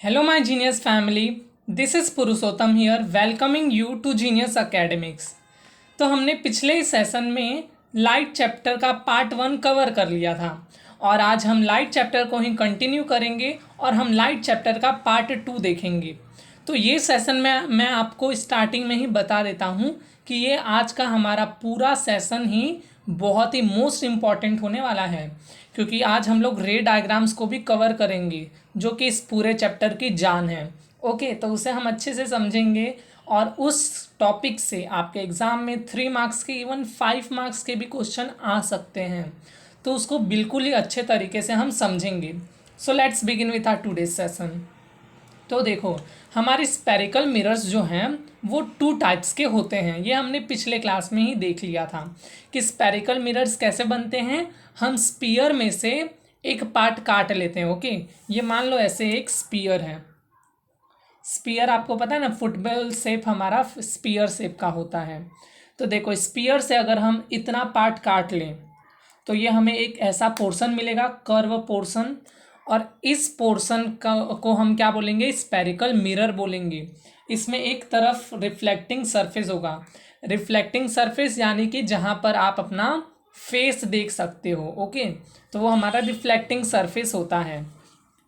Hello, my genius family. This is Purushottam here, welcoming you to Genius Academics. तो हमने पिछले session में light chapter का part 1 cover कर लिया था और आज हम लाइट चैप्टर को ही कंटिन्यू करेंगे और हम लाइट चैप्टर का पार्ट 2 देखेंगे। तो ये सेशन में मैं आपको स्टार्टिंग में ही बता देता हूँ कि ये आज का हमारा पूरा सेशन ही बहुत ही मोस्ट इम्पॉर्टेंट होने वाला है, क्योंकि आज हम लोग रे डायग्राम्स को भी कवर करेंगे जो कि इस पूरे चैप्टर की जान है। ओके, तो उसे हम अच्छे से समझेंगे और उस टॉपिक से आपके एग्ज़ाम में 3 मार्क्स के इवन 5 मार्क्स के भी क्वेश्चन आ सकते हैं, तो उसको बिल्कुल ही अच्छे तरीके से हम समझेंगे। So let's begin with our today's session. तो देखो, हमारे स्पेरिकल मिरर्स जो हैं वो 2 टाइप्स के होते हैं। ये हमने पिछले क्लास में ही देख लिया था कि स्पेरिकल मिरर्स कैसे बनते हैं। हम स्पीयर में से एक पार्ट काट लेते हैं। ओके, ये मान लो ऐसे एक स्पीयर है। स्पीयर आपको पता है ना, फुटबॉल शेप हमारा स्पीयर शेप का होता है। तो देखो, स्पीयर से अगर हम इतना पार्ट काट लें तो ये हमें एक ऐसा पोर्शन मिलेगा, कर्व पोर्शन, और इस पोर्शन को हम क्या बोलेंगे, स्पेरिकल मिरर बोलेंगे। इसमें एक तरफ रिफ्लेक्टिंग सरफेस होगा। रिफ्लेक्टिंग सरफेस यानी कि जहाँ पर आप अपना फेस देख सकते हो। ओके, तो वो हमारा रिफ्लेक्टिंग सरफेस होता है।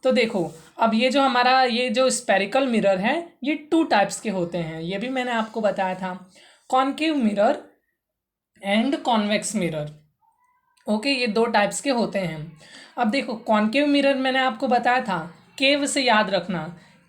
तो देखो, अब ये जो हमारा ये जो स्पेरिकल मिरर है ये 2 टाइप्स के होते हैं। ये भी मैंने आपको बताया था, concave mirror and convex mirror. Okay, ये 2 टाइप्स के होते हैं। अब देखो, कॉनकेव मिरर मैंने आपको बताया था, केव से याद रखना,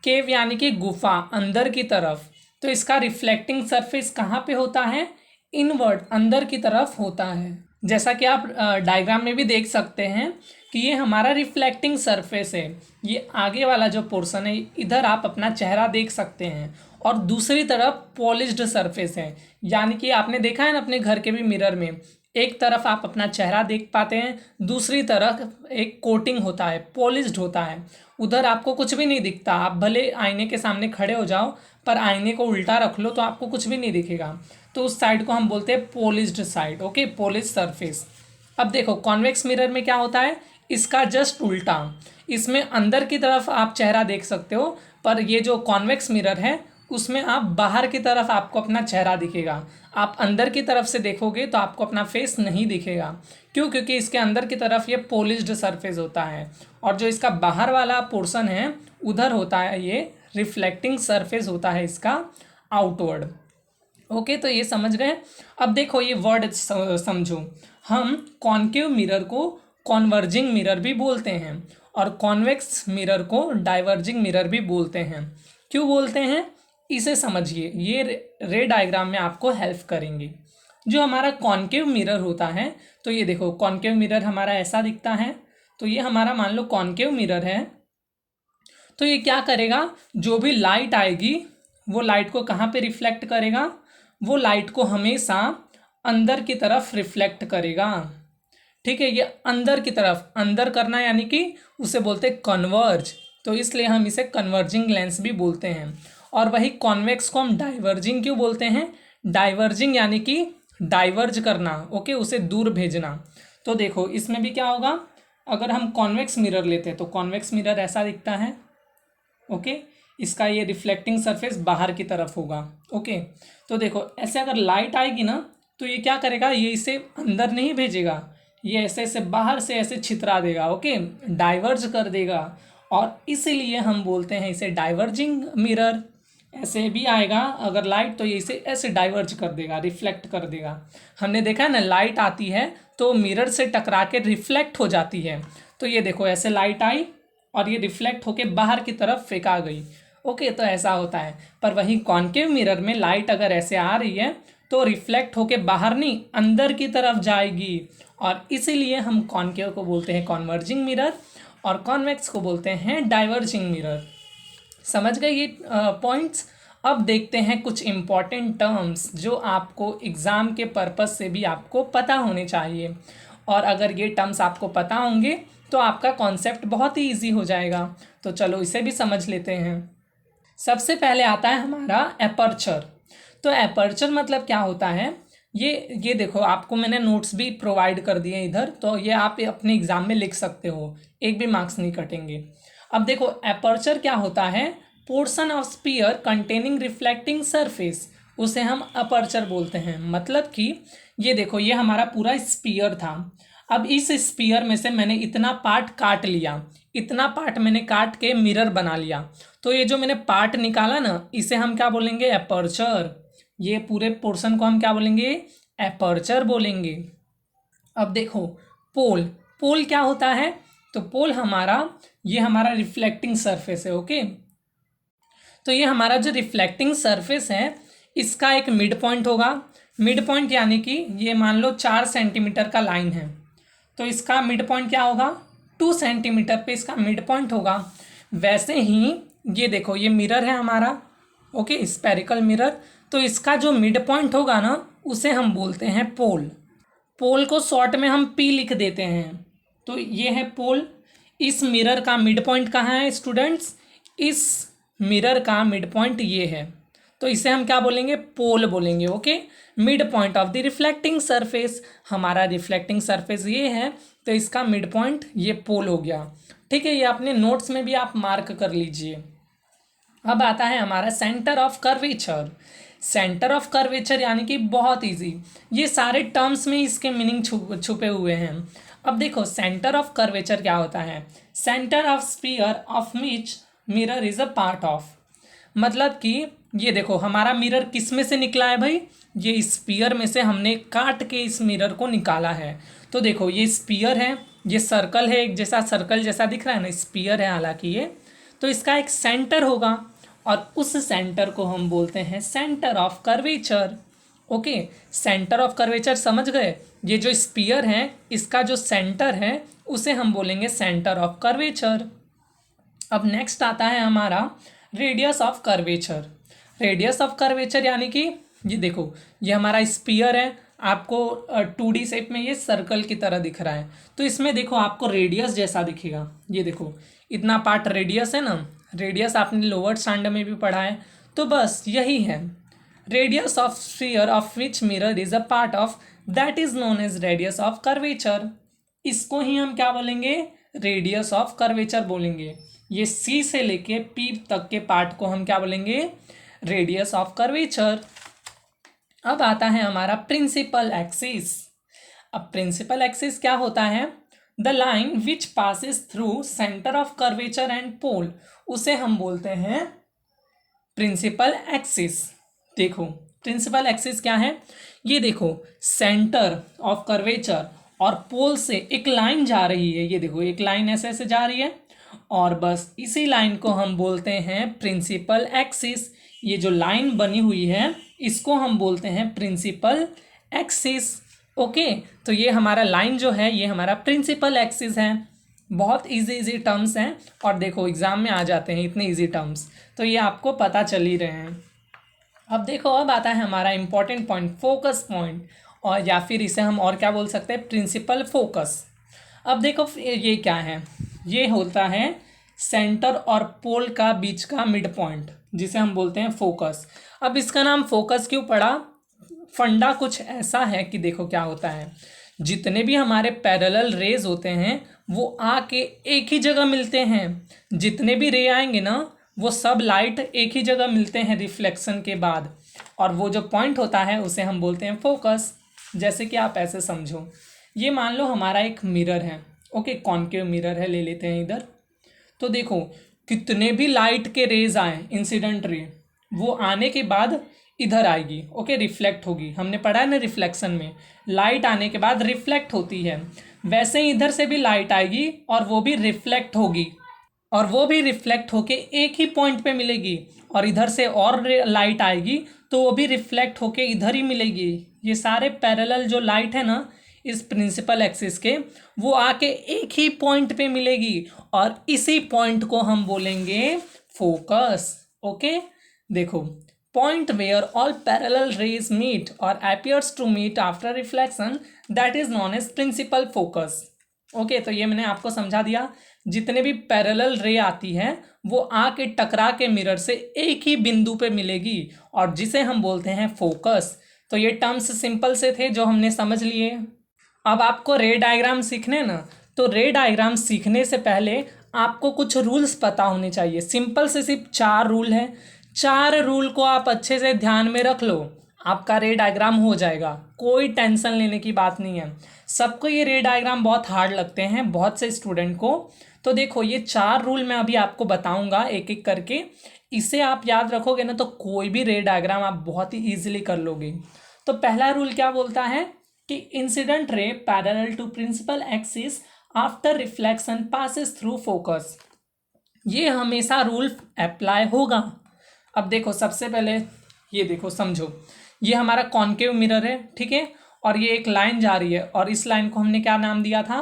केव यानी कि गुफा, अंदर की तरफ। तो इसका रिफ्लेक्टिंग सरफेस कहाँ पे होता है, इनवर्ड, अंदर की तरफ होता है। जैसा कि आप डायग्राम में भी देख सकते हैं कि ये हमारा रिफ्लेक्टिंग सरफेस है। ये आगे वाला जो पोर्शन है, इधर आप अपना चेहरा देख सकते हैं, और दूसरी तरफ पॉलिश्ड सरफेस है। यानी कि आपने देखा है ना अपने घर के भी मिरर में, एक तरफ आप अपना चेहरा देख पाते हैं, दूसरी तरफ एक कोटिंग होता है, पॉलिश्ड होता है, उधर आपको कुछ भी नहीं दिखता। आप भले आईने के सामने खड़े हो जाओ पर आईने को उल्टा रख लो तो आपको कुछ भी नहीं दिखेगा। तो उस साइड को हम बोलते हैं polished side. Okay, polished surface. अब देखो, कॉन्वेक्स मिरर में क्या होता है, इसका जस्ट उल्टा। इसमें अंदर की तरफ आप चेहरा देख सकते हो, पर ये जो कॉन्वेक्स मिरर है उसमें आप बाहर की तरफ आपको अपना चेहरा दिखेगा। आप अंदर की तरफ से देखोगे तो आपको अपना फेस नहीं दिखेगा। क्यों? क्योंकि इसके अंदर की तरफ ये पॉलिश्ड सरफेस होता है, और जो इसका बाहर वाला पोर्शन है उधर होता है ये रिफ्लेक्टिंग सरफेस होता है इसका, आउटवर्ड। ओके, तो ये समझ गए। अब देखो, ये वर्ड समझो, हम कॉनकेव मिरर को कॉन्वर्जिंग मिरर भी बोलते हैं और कॉन्वेक्स मिरर को डाइवर्जिंग मिरर भी बोलते हैं। क्यों बोलते हैं, इसे समझिए, ये रे डायग्राम में आपको हेल्प करेंगे। जो हमारा कॉनकेव मिरर होता है, तो ये देखो, कॉनकेव मिरर हमारा ऐसा दिखता है। तो ये हमारा मान लो कॉनकेव मिरर है। तो ये क्या करेगा, जो भी लाइट आएगी वो लाइट को कहाँ पे रिफ्लेक्ट करेगा, वो लाइट को हमेशा अंदर की तरफ रिफ्लेक्ट करेगा। ठीक है, ये अंदर की तरफ, अंदर करना यानी कि उसे बोलते हैं कन्वर्ज। तो इसलिए हम इसे कन्वर्जिंग लेंस भी बोलते हैं। और वही कॉन्वेक्स को हम डाइवर्जिंग क्यों बोलते हैं, डाइवर्जिंग यानी कि डाइवर्ज करना। ओके, उसे दूर भेजना। तो देखो, इसमें भी क्या होगा, अगर हम कॉन्वेक्स मिरर लेते हैं तो कॉन्वेक्स मिरर ऐसा दिखता है। ओके, इसका ये रिफ्लेक्टिंग सरफेस बाहर की तरफ होगा। ओके, तो देखो, ऐसे अगर लाइट आएगी ना तो ये क्या करेगा, ये इसे अंदर नहीं भेजेगा, ये ऐसे ऐसे बाहर से ऐसे छितरा देगा। ओके, डाइवर्ज कर देगा, और इसीलिए हम बोलते हैं इसे डाइवर्जिंग मिरर। ऐसे भी आएगा अगर लाइट, तो ये इसे ऐसे डाइवर्ज कर देगा, रिफ्लेक्ट कर देगा। हमने देखा है ना, लाइट आती है तो मिरर से टकरा के रिफ्लेक्ट हो जाती है। तो ये देखो, ऐसे लाइट आई और ये रिफ्लेक्ट होके बाहर की तरफ फेंका गई। ओके, तो ऐसा होता है। पर वही कॉनकेव मिरर में लाइट अगर ऐसे आ रही है तो रिफ्लेक्ट होके बाहर नहीं, अंदर की तरफ जाएगी, और इसीलिए हम कॉनकेव को बोलते हैं कॉन्वर्जिंग मिरर और कॉन्वेक्स को बोलते हैं डाइवर्जिंग मिरर। समझ गए ये पॉइंट्स। अब देखते हैं कुछ इम्पॉर्टेंट टर्म्स जो आपको एग्ज़ाम के पर्पस से भी आपको पता होने चाहिए, और अगर ये टर्म्स आपको पता होंगे तो आपका कॉन्सेप्ट बहुत ही ईजी हो जाएगा। तो चलो इसे भी समझ लेते हैं। सबसे पहले आता है हमारा एपर्चर। तो एपर्चर मतलब क्या होता है, ये देखो, आपको मैंने नोट्स भी प्रोवाइड कर दिए इधर, तो ये आप अपने एग्ज़ाम में लिख सकते हो, एक भी मार्क्स नहीं कटेंगे। अब देखो एपर्चर क्या होता है, portion of sphere containing reflecting surface, उसे हम अपर्चर बोलते हैं। मतलब कि ये देखो ये हमारा पूरा स्फीयर था, अब इस स्फीयर में से मैंने इतना पार्ट काट लिया, इतना पार्ट मैंने काट के मिरर बना लिया, तो ये जो मैंने पार्ट निकाला ना इसे हम क्या बोलेंगे, एपर्चर। ये पूरे पोर्शन को हम क्या बोलेंगे, एपर्चर बोलेंगे। अब देखो पोल, पोल क्या होता है, तो पोल ये हमारा रिफ्लेक्टिंग सरफेस है। ओके, तो ये हमारा जो रिफ्लेक्टिंग सरफेस है इसका एक मिड पॉइंट होगा। मिड पॉइंट यानी कि ये मान लो 4 सेंटीमीटर का लाइन है, तो इसका मिड पॉइंट क्या होगा, 2 सेंटीमीटर पे इसका मिड पॉइंट होगा। वैसे ही ये देखो ये मिरर है हमारा, ओके, स्पेरिकल मिरर, तो इसका जो मिड पॉइंट होगा ना उसे हम बोलते हैं पोल। पोल को शॉर्ट में हम पी लिख देते हैं। तो ये है पोल। इस मिरर का मिड पॉइंट कहाँ है स्टूडेंट्स, इस मिरर का मिड पॉइंट ये है, तो इसे हम क्या बोलेंगे, पोल बोलेंगे। Okay, mid point of the reflecting surface, हमारा रिफ्लेक्टिंग सरफेस ये है, तो इसका मिड पॉइंट ये पोल हो गया। ठीक है, ये अपने नोट्स में भी आप मार्क कर लीजिए। अब आता है हमारा centre of curvature. Centre of curvature यानी कि बहुत इजी, ये सारे टर्म्स में इसके मीनिंग छुपे हुए हैं। अब देखो सेंटर ऑफ कर्वेचर क्या होता है, centre of sphere of which mirror is a part of. मतलब कि ये देखो हमारा मिरर किस में से निकला है भाई, ये स्फीयर में से हमने काट के इस मिरर को निकाला है। तो देखो ये स्फीयर है, ये सर्कल है, एक जैसा सर्कल जैसा दिख रहा है ना, स्फीयर है हालांकि ये, तो इसका एक सेंटर होगा और उस सेंटर को हम बोलते हैं centre of curvature. Okay, centre of curvature समझ गए, ये जो स्फीयर है इसका जो सेंटर है उसे हम बोलेंगे सेंटर ऑफ कर्वेचर। अब नेक्स्ट आता है हमारा radius of curvature. Radius of curvature यानी कि ये देखो ये हमारा स्फीयर है, आपको 2D शेप में ये सर्कल की तरह दिख रहा है, तो इसमें देखो आपको रेडियस जैसा दिखेगा। ये देखो इतना पार्ट रेडियस है ना, रेडियस आपने लोअर स्टैंडर्ड में भी पढ़ा है, तो बस यही है। Radius of sphere of which mirror is a part of, that is known as radius of curvature. इसको ही हम क्या बोलेंगे, रेडियस ऑफ कर्वेचर बोलेंगे। ये सी से लेके पी तक के पार्ट को हम क्या बोलेंगे, रेडियस ऑफ कर्वेचर। अब आता है हमारा प्रिंसिपल एक्सिस। अब प्रिंसिपल एक्सिस क्या होता है, the line which passes through centre of curvature and pole, उसे हम बोलते हैं प्रिंसिपल एक्सिस। देखो प्रिंसिपल एक्सिस क्या है, ये देखो सेंटर ऑफ कर्वेचर और पोल से एक लाइन जा रही है, ये देखो एक लाइन ऐसे ऐसे जा रही है, और बस इसी लाइन को हम बोलते हैं प्रिंसिपल एक्सिस। ये जो लाइन बनी हुई है इसको हम बोलते हैं प्रिंसिपल एक्सिस। ओके, तो ये हमारा लाइन जो है ये हमारा प्रिंसिपल एक्सिस है। बहुत इजी टर्म्स हैं और देखो एग्जाम में आ जाते हैं इतने इजी टर्म्स, तो ये आपको पता चल ही रहे हैं। अब देखो अब आता है हमारा इंपॉर्टेंट पॉइंट, फोकस पॉइंट, और या फिर इसे हम और क्या बोल सकते हैं, प्रिंसिपल फोकस। अब देखो ये क्या है, ये होता है सेंटर और पोल का बीच का मिड पॉइंट, जिसे हम बोलते हैं फोकस। अब इसका नाम फोकस क्यों पड़ा, फंडा कुछ ऐसा है कि देखो क्या होता है, जितने भी हमारे पैरेलल रेज होते हैं वो आके एक ही जगह मिलते हैं। जितने भी रे आएंगे ना वो सब लाइट एक ही जगह मिलते हैं रिफ्लेक्शन के बाद, और वो जो पॉइंट होता है उसे हम बोलते हैं फोकस। जैसे कि आप ऐसे समझो, ये मान लो हमारा एक मिरर है, ओके, कॉनकेव मिरर है, ले लेते हैं इधर। तो देखो कितने भी लाइट के रेज आए, इंसिडेंट रे, वो आने के बाद इधर आएगी, ओके, रिफ्लेक्ट होगी। हमने पढ़ा है ना रिफ्लेक्शन में, लाइट आने के बाद रिफ्लेक्ट होती है, वैसे ही इधर से भी लाइट आएगी और वो भी रिफ्लेक्ट होगी, और वो भी रिफ्लेक्ट होके एक ही पॉइंट पे मिलेगी, और इधर से और लाइट आएगी तो वो भी रिफ्लेक्ट होके इधर ही मिलेगी। ये सारे पैरेलल जो लाइट है ना इस प्रिंसिपल एक्सिस के, वो आके एक ही पॉइंट पे मिलेगी, और इसी पॉइंट को हम बोलेंगे फोकस। ओके, देखो point where all parallel rays meet or appears to meet after reflection, that is known as principal focus. Okay, तो ये मैंने आपको समझा दिया, जितने भी पैरेलल रे आती है वो आके टकरा के मिरर से एक ही बिंदु पे मिलेगी, और जिसे हम बोलते हैं फोकस। तो ये टर्म्स सिंपल से थे जो हमने समझ लिए। अब आपको रे डायग्राम सीखने ना, तो रे डायग्राम सीखने से पहले आपको कुछ रूल्स पता होने चाहिए। सिंपल से सिर्फ 4 रूल है, 4 रूल को आप अच्छे से ध्यान में रख लो, आपका रे डायग्राम हो जाएगा। कोई टेंशन लेने की बात नहीं है। सबको ये रे डायग्राम बहुत हार्ड लगते हैं, बहुत से स्टूडेंट को। तो देखो ये 4 रूल मैं अभी आपको बताऊंगा एक एक करके, इसे आप याद रखोगे ना तो कोई भी रे डायग्राम आप बहुत ही ईजिली कर लोगे। तो पहला रूल क्या बोलता है कि incident ray parallel to principal axis after reflection passes through focus. ये हमेशा रूल अप्लाई होगा। अब देखो सबसे पहले ये देखो, समझो ये हमारा कॉन्केव मिरर है, ठीक है, और ये एक लाइन जा रही है और इस लाइन को हमने क्या नाम दिया था,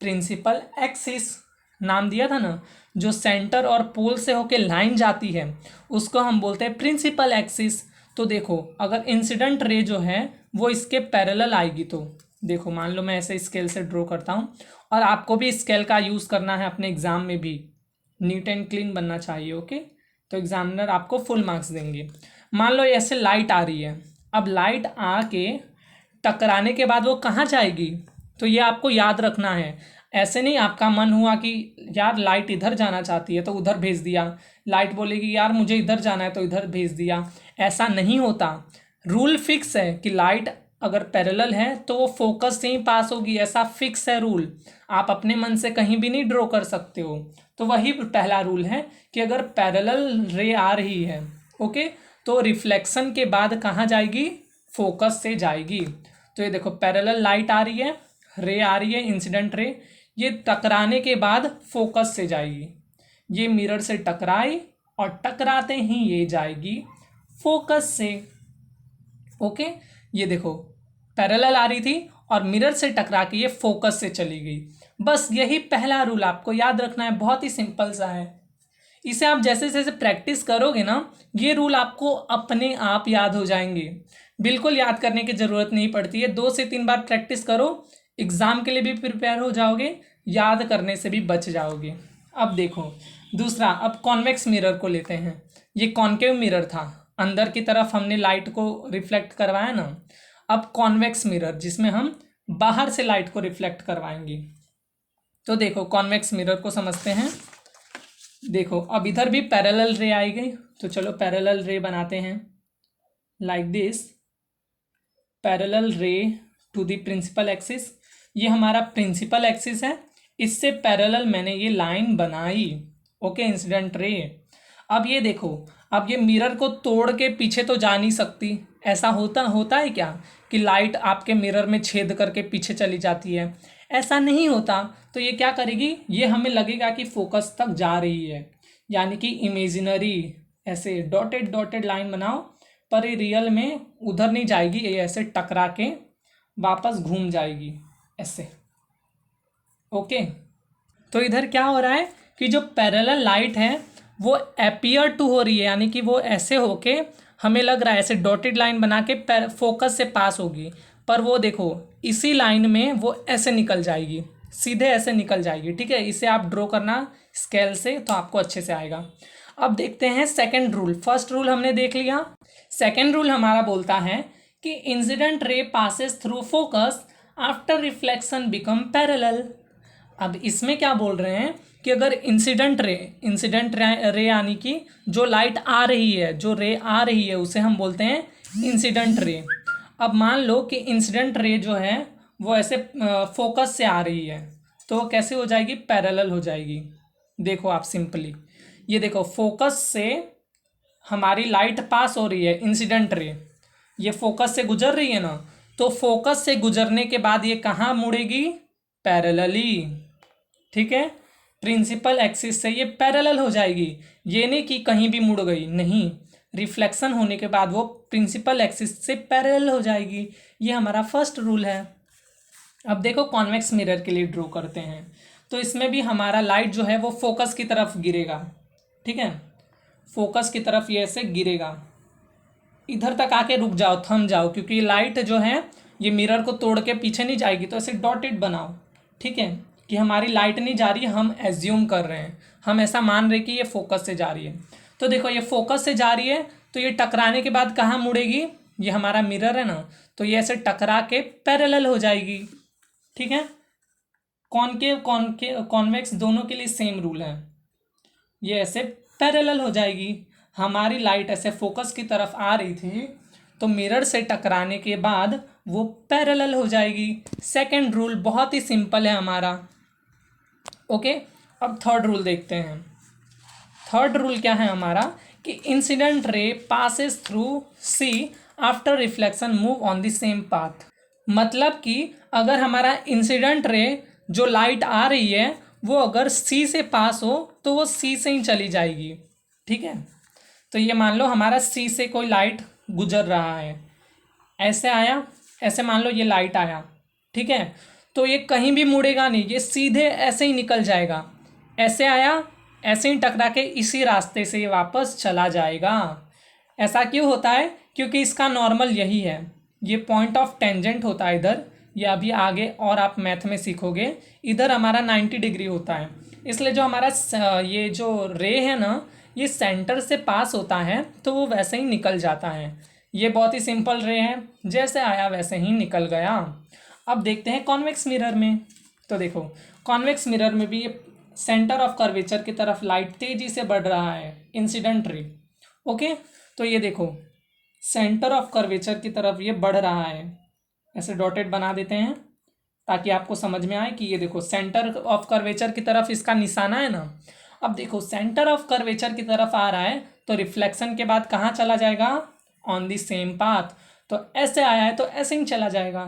प्रिंसिपल एक्सिस नाम दिया था ना। जो सेंटर और पोल से होके लाइन जाती है उसको हम बोलते हैं प्रिंसिपल एक्सिस। तो देखो अगर इंसिडेंट रे जो है वो इसके पैरेलल आएगी, तो देखो मान लो मैं ऐसे स्केल से ड्रॉ करता हूँ, और आपको भी स्केल का यूज़ करना है अपने एग्जाम में भी, नीट एंड क्लीन बनना चाहिए, ओके। तो एग्जामिनर आपको फुल मार्क्स देंगे। मान लो ऐसे लाइट आ रही है, अब लाइट आके टकराने के बाद वो कहाँ जाएगी, तो ये आपको याद रखना है। ऐसे नहीं आपका मन हुआ कि यार लाइट इधर जाना चाहती है तो उधर भेज दिया, लाइट बोलेगी यार मुझे इधर जाना है तो इधर भेज दिया, ऐसा नहीं होता। रूल फिक्स है कि लाइट अगर पैरेलल है तो वो फोकस से ही पास होगी, ऐसा फिक्स है रूल। आप अपने मन से कहीं भी नहीं ड्रॉ कर सकते हो। तो वही पहला रूल है कि अगर पैरेलल रे आ रही है, ओके, तो रिफ्लेक्शन के बाद कहाँ जाएगी, फोकस से जाएगी। तो ये देखो पैरेलल लाइट आ रही है, रे आ रही है इंसिडेंट रे, ये टकराने के बाद फोकस से जाएगी। ये मिरर से टकराई और टकराते ही ये जाएगी फोकस से, ओके। ये देखो पैरेलल आ रही थी और मिरर से टकरा के ये फोकस से चली गई। बस यही पहला रूल आपको याद रखना है, बहुत ही सिंपल सा है। इसे आप जैसे जैसे प्रैक्टिस करोगे ना, ये रूल आपको अपने आप याद हो जाएंगे। बिल्कुल याद करने की ज़रूरत नहीं पड़ती है, 2 से 3 बार प्रैक्टिस करो, एग्ज़ाम के लिए भी प्रिपेयर हो जाओगे, याद करने से भी बच जाओगे। अब देखो दूसरा, अब कॉन्वेक्स मिरर को लेते हैं। ये कॉन्केव मिरर था, अंदर की तरफ हमने लाइट को रिफ्लेक्ट करवाया ना। अब कॉन्वेक्स मिरर जिसमें हम बाहर से लाइट को रिफ्लेक्ट करवाएंगे। तो देखो कॉन्वेक्स मिरर को समझते हैं। देखो अब इधर भी पैरेलल रे आएगी, तो चलो पैरेलल रे बनाते हैं लाइक दिस, पैरेलल रे टू द प्रिंसिपल एक्सिस। ये हमारा प्रिंसिपल एक्सिस है, इससे पैरेलल मैंने ये लाइन बनाई, ओके, इंसिडेंट रे। अब ये देखो, अब ये मिरर को तोड़ के पीछे तो जा नहीं सकती, ऐसा होता है क्या कि लाइट आपके मिरर में छेद करके पीछे चली जाती है, ऐसा नहीं होता। तो ये क्या करेगी, ये हमें लगेगा कि फोकस तक जा रही है, यानी कि इमेजिनरी ऐसे डॉटेड डॉटेड लाइन बनाओ, पर ये रियल में उधर नहीं जाएगी, ये ऐसे टकरा के वापस घूम जाएगी ऐसे, ओके। तो इधर क्या हो रहा है कि जो पैरेलल लाइट है वो अपीयर टू हो रही है, यानी कि वो ऐसे होके हमें लग रहा है ऐसे डॉटेड लाइन बना के फोकस से पास होगी, पर वो देखो इसी लाइन में वो ऐसे निकल जाएगी, सीधे ऐसे निकल जाएगी, ठीक है। इसे आप ड्रॉ करना स्केल से तो आपको अच्छे से आएगा। अब देखते हैं सेकंड रूल। फर्स्ट रूल हमने देख लिया, सेकंड रूल हमारा बोलता है कि incident ray passes through focus after reflection become parallel. अब इसमें क्या बोल रहे हैं कि अगर इंसिडेंट रे यानी कि जो लाइट आ रही है, जो रे आ रही है उसे हम बोलते हैं इंसिडेंट रे। अब मान लो कि इंसिडेंट रे जो है वो ऐसे फोकस से आ रही है, तो वो कैसे हो जाएगी, पैरेलल हो जाएगी। देखो आप सिंपली ये देखो, फोकस से हमारी लाइट पास हो रही है, इंसिडेंट रे ये फोकस से गुजर रही है ना, तो फोकस से गुजरने के बाद ये कहाँ मुड़ेगी, पैरेलली, ठीक है। प्रिंसिपल एक्सिस से ये पैरेलल हो जाएगी, ये नहीं कि कहीं भी मुड़ गई, नहीं, रिफ्लेक्शन होने के बाद वो प्रिंसिपल एक्सिस से पैरेलल हो जाएगी। ये हमारा फर्स्ट रूल है। अब देखो कॉन्वेक्स मिरर के लिए ड्रॉ करते हैं, तो इसमें भी हमारा लाइट जो है वो फोकस की तरफ गिरेगा, ठीक है, फोकस की तरफ ये ऐसे गिरेगा। इधर तक आके रुक जाओ, थम जाओ, क्योंकि लाइट जो है ये मिरर को तोड़ के पीछे नहीं जाएगी, तो ऐसे डॉटेड बनाओ, ठीक है, कि हमारी लाइट नहीं जा रही है, हम एज्यूम कर रहे हैं, हम ऐसा मान रहे कि ये फोकस से जा रही है। तो देखो ये फोकस से जा रही है, तो ये टकराने के बाद कहाँ मुड़ेगी, ये हमारा मिरर है ना, तो ये ऐसे टकरा के पैरेलल हो जाएगी, ठीक है। कॉनकेव कॉन्वेक्स दोनों के लिए सेम रूल है, ये ऐसे पैरेलल हो जाएगी। हमारी लाइट ऐसे फोकस की तरफ आ रही थी तो मिरर से टकराने के बाद वो पैरेलल हो जाएगी। सेकंड रूल बहुत ही सिंपल है हमारा। ओके, अब थर्ड रूल देखते हैं। थर्ड रूल क्या है हमारा कि incident ray passes through C after reflection move on the same path. मतलब कि अगर हमारा इंसिडेंट रे जो लाइट आ रही है वो अगर सी से पास हो तो वो सी से ही चली जाएगी। ठीक है, तो ये मान लो हमारा सी से कोई लाइट गुजर रहा है, ऐसे आया, ऐसे मान लो ये लाइट आया। ठीक है, तो ये कहीं भी मुड़ेगा नहीं, ये सीधे ऐसे ही निकल जाएगा। ऐसे आया, ऐसे ही टकरा के इसी रास्ते से ये वापस चला जाएगा। ऐसा क्यों होता है? क्योंकि इसका नॉर्मल यही है, ये पॉइंट ऑफ टेंजेंट होता है इधर। ये अभी आगे और आप मैथ में सीखोगे, इधर हमारा 90 डिग्री होता है। इसलिए जो हमारा ये जो रे है ना, ये सेंटर से पास होता है तो वो वैसे ही निकल जाता है। ये बहुत ही सिंपल रे है, जैसे आया वैसे ही निकल गया। अब देखते हैं कॉन्वेक्स मिरर में। तो देखो, कॉन्वेक्स मिरर में भी ये सेंटर ऑफ कर्वेचर की तरफ लाइट तेजी से बढ़ रहा है, इंसिडेंट रे। ओके, तो ये देखो सेंटर ऑफ कर्वेचर की तरफ ये बढ़ रहा है। ऐसे डॉटेड बना देते हैं ताकि आपको समझ में आए कि ये देखो सेंटर ऑफ कर्वेचर की तरफ इसका निशाना है ना। अब देखो सेंटर ऑफ कर्वेचर की तरफ आ रहा है तो रिफ्लेक्शन के बाद कहाँ चला जाएगा? On the same path. तो ऐसे आया है तो ऐसे ही चला जाएगा।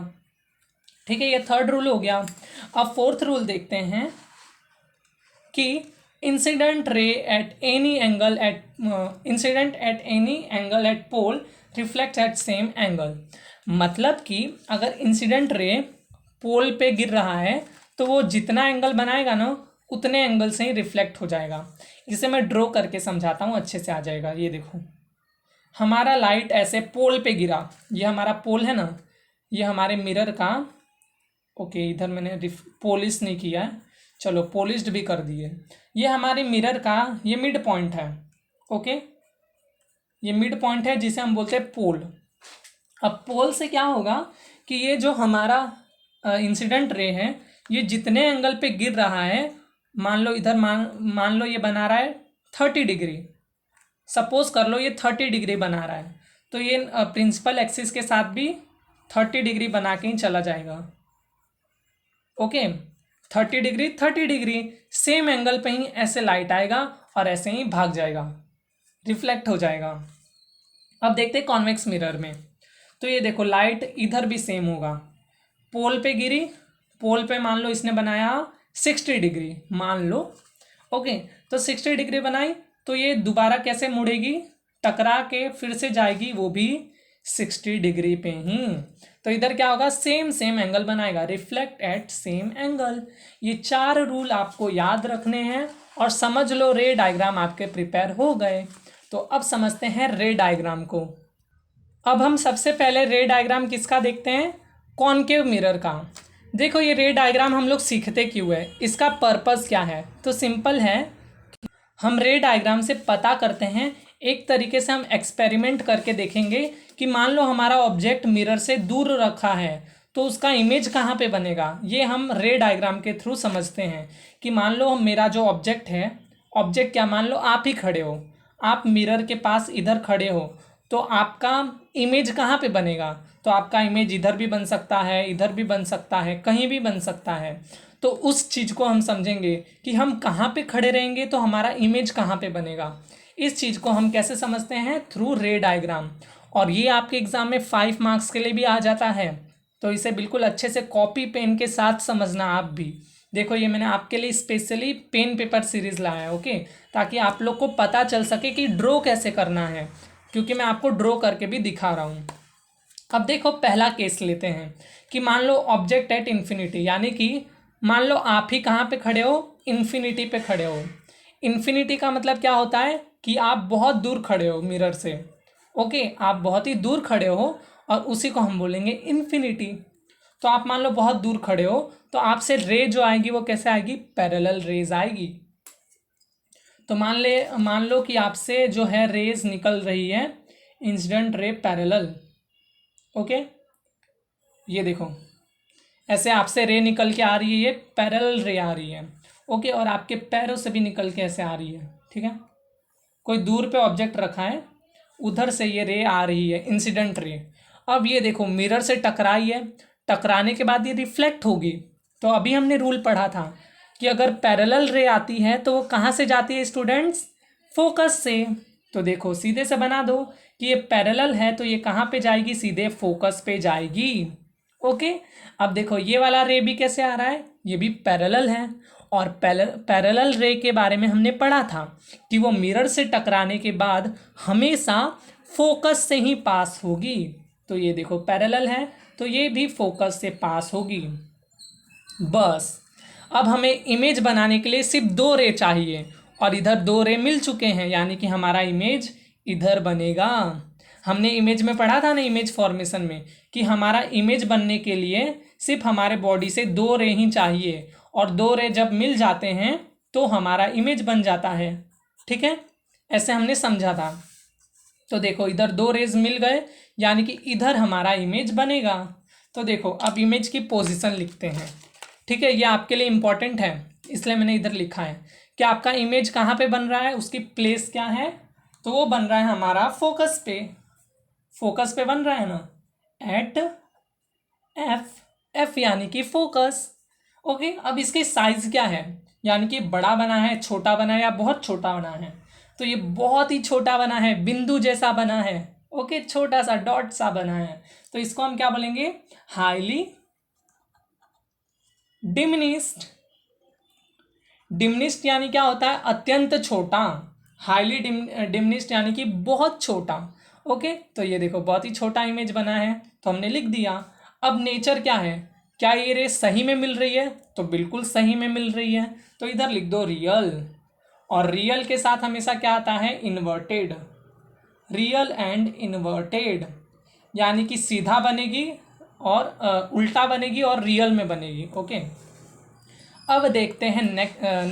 ठीक है, ये थर्ड रूल हो गया। अब फोर्थ रूल देखते हैं कि incident ray at any angle at pole reflect at same angle. मतलब कि अगर इंसिडेंट रे पोल पे गिर रहा है तो वो जितना एंगल बनाएगा ना उतने एंगल से ही रिफ्लेक्ट हो जाएगा। इसे मैं ड्रॉ करके समझाता हूँ, अच्छे से आ जाएगा। ये देखो हमारा लाइट ऐसे पोल पे गिरा, ये हमारा पोल है ना, ये हमारे मिरर का, ओके इधर मैंने पॉलिश नहीं किया है, चलो पॉलिश्ड भी कर दिए। ये हमारे मिरर का ये मिड पॉइंट है। ओके, ये मिड पॉइंट है जिसे हम बोलते हैं पोल। अब पोल से क्या होगा कि ये जो हमारा इंसिडेंट रे है ये जितने एंगल पे गिर रहा है, मान लो इधर मान लो ये बना रहा है 30 डिग्री, सपोज कर लो ये 30 डिग्री बना रहा है, तो ये प्रिंसिपल एक्सिस के साथ भी 30 डिग्री बना के ही चला जाएगा। ओके, 30 डिग्री सेम एंगल पे ही ऐसे लाइट आएगा और ऐसे ही भाग जाएगा, रिफ्लेक्ट हो जाएगा। अब देखते हैं कॉन्वेक्स मिरर में। तो ये देखो लाइट इधर भी सेम होगा, पोल पे गिरी, पोल पे मान लो इसने बनाया 60 डिग्री मान लो। ओके, तो 60 डिग्री बनाई तो ये दोबारा कैसे मुड़ेगी? टकरा के फिर से जाएगी, वो भी 60 डिग्री पे ही। तो इधर क्या होगा? सेम एंगल बनाएगा, रिफ्लेक्ट एट सेम एंगल। ये 4 रूल आपको याद रखने हैं और समझ लो रे डायग्राम आपके प्रिपेयर हो गए। तो अब समझते हैं रे डायग्राम को। अब हम सबसे पहले रे डायग्राम किसका देखते हैं? कॉनकेव मिरर का। देखो ये रे डायग्राम हम लोग सीखते क्यों है, इसका पर्पस क्या है? तो सिंपल है, हम रे डायग्राम से पता करते हैं, एक तरीके से हम एक्सपेरिमेंट करके देखेंगे कि मान लो हमारा ऑब्जेक्ट मिरर से दूर रखा है तो उसका इमेज कहाँ पे बनेगा। ये हम रे डायग्राम के थ्रू समझते हैं कि मान लो मेरा जो ऑब्जेक्ट है, ऑब्जेक्ट क्या, मान लो आप ही खड़े हो, आप मिरर के पास इधर खड़े हो, तो आपका इमेज कहाँ पे बनेगा? तो आपका इमेज इधर भी बन सकता है, इधर भी बन सकता है, कहीं भी बन सकता है। तो उस चीज़ को हम समझेंगे कि हम कहाँ पे खड़े रहेंगे तो हमारा इमेज कहाँ पे बनेगा। इस चीज़ को हम कैसे समझते हैं? थ्रू रे डायग्राम। और ये आपके एग्जाम में 5 मार्क्स के लिए भी आ जाता है, तो इसे बिल्कुल अच्छे से कॉपी पेन के साथ समझना आप भी। देखो ये मैंने आपके लिए स्पेशली पेन पेपर सीरीज़ लाया है, ओके, ताकि आप लोग को पता चल सके कि ड्रॉ कैसे करना है, क्योंकि मैं आपको ड्रॉ करके भी दिखा रहा हूँ। अब देखो पहला केस लेते हैं कि मान लो ऑब्जेक्ट एट इन्फिनिटी, यानी कि मान लो आप ही कहाँ पे खड़े हो? इन्फिनिटी पे खड़े हो। इन्फिनिटी का मतलब क्या होता है कि आप बहुत दूर खड़े हो मिरर से। ओके, आप बहुत ही दूर खड़े हो और उसी को हम बोलेंगे इन्फिनिटी। तो आप मान लो बहुत दूर खड़े हो तो आपसे रे जो आएगी वो कैसे आएगी? पैरेलल रेज आएगी। तो मान लो कि आपसे जो है रेज निकल रही है, इंसिडेंट रे पैरेलल। ओके, ये देखो ऐसे आपसे रे निकल के आ रही है, ये पैरेलल रे आ रही है। ओके, और आपके पैरों से भी निकल के ऐसे आ रही है। ठीक है, कोई दूर पे ऑब्जेक्ट रखा है, उधर से ये रे आ रही है, इंसिडेंट रे। अब ये देखो मिरर से टकराई है, टकराने के बाद ये रिफ्लेक्ट होगी। तो अभी हमने रूल पढ़ा था कि अगर पैरेलल रे आती है तो वो कहाँ से जाती है स्टूडेंट्स? फोकस से। तो देखो सीधे से बना दो कि ये पैरेलल है तो ये कहाँ पे जाएगी? सीधे फोकस पे जाएगी। ओके, अब देखो ये वाला रे भी कैसे आ रहा है? ये भी पैरेलल है, और पैरेलल रे के बारे में हमने पढ़ा था कि वो मिरर से टकराने के बाद हमेशा फोकस से ही पास होगी। तो ये देखो पैरेलल है तो ये भी फोकस से पास होगी। बस अब हमें इमेज बनाने के लिए सिर्फ 2 रे चाहिए, और इधर 2 रे मिल चुके हैं, यानी कि हमारा इमेज इधर बनेगा। हमने इमेज में पढ़ा था ना, इमेज फॉर्मेशन में, कि हमारा इमेज बनने के लिए सिर्फ हमारे बॉडी से 2 रे ही चाहिए, और 2 रे जब मिल जाते हैं तो हमारा इमेज बन जाता है। ठीक है, ऐसे हमने समझा था। तो देखो इधर 2 रेज मिल गए, यानी कि इधर हमारा इमेज बनेगा। तो देखो अब इमेज की पोजीशन लिखते हैं। ठीक है, ये आपके लिए इम्पोर्टेंट है, इसलिए मैंने इधर लिखा है कि आपका इमेज कहाँ पे बन रहा है, उसकी प्लेस क्या है। तो वो बन रहा है हमारा फोकस पे। फोकस पे बन रहा है ना, एट एफ, एफ यानी कि फोकस। ओके, अब इसकी साइज क्या है, यानी कि बड़ा बना है, छोटा बना है, या बहुत छोटा बना है? तो ये बहुत ही छोटा बना है, बिंदु जैसा बना है। ओके, छोटा सा डॉट सा बना है। तो इसको हम क्या बोलेंगे? Highly diminished. डिमिनिस्ड यानी क्या होता है? अत्यंत छोटा। हाईली डिमिनिस्ड यानी कि बहुत छोटा। ओके, तो ये देखो बहुत ही छोटा इमेज बना है, तो हमने लिख दिया। अब नेचर क्या है, क्या ये रे सही में मिल रही है? तो बिल्कुल सही में मिल रही है, तो इधर लिख दो रियल। और रियल के साथ हमेशा क्या आता है? इन्वर्टेड। रियल एंड इन्वर्टेड, यानी कि सीधा बनेगी और उल्टा बनेगी और रियल में बनेगी। ओके, अब देखते हैं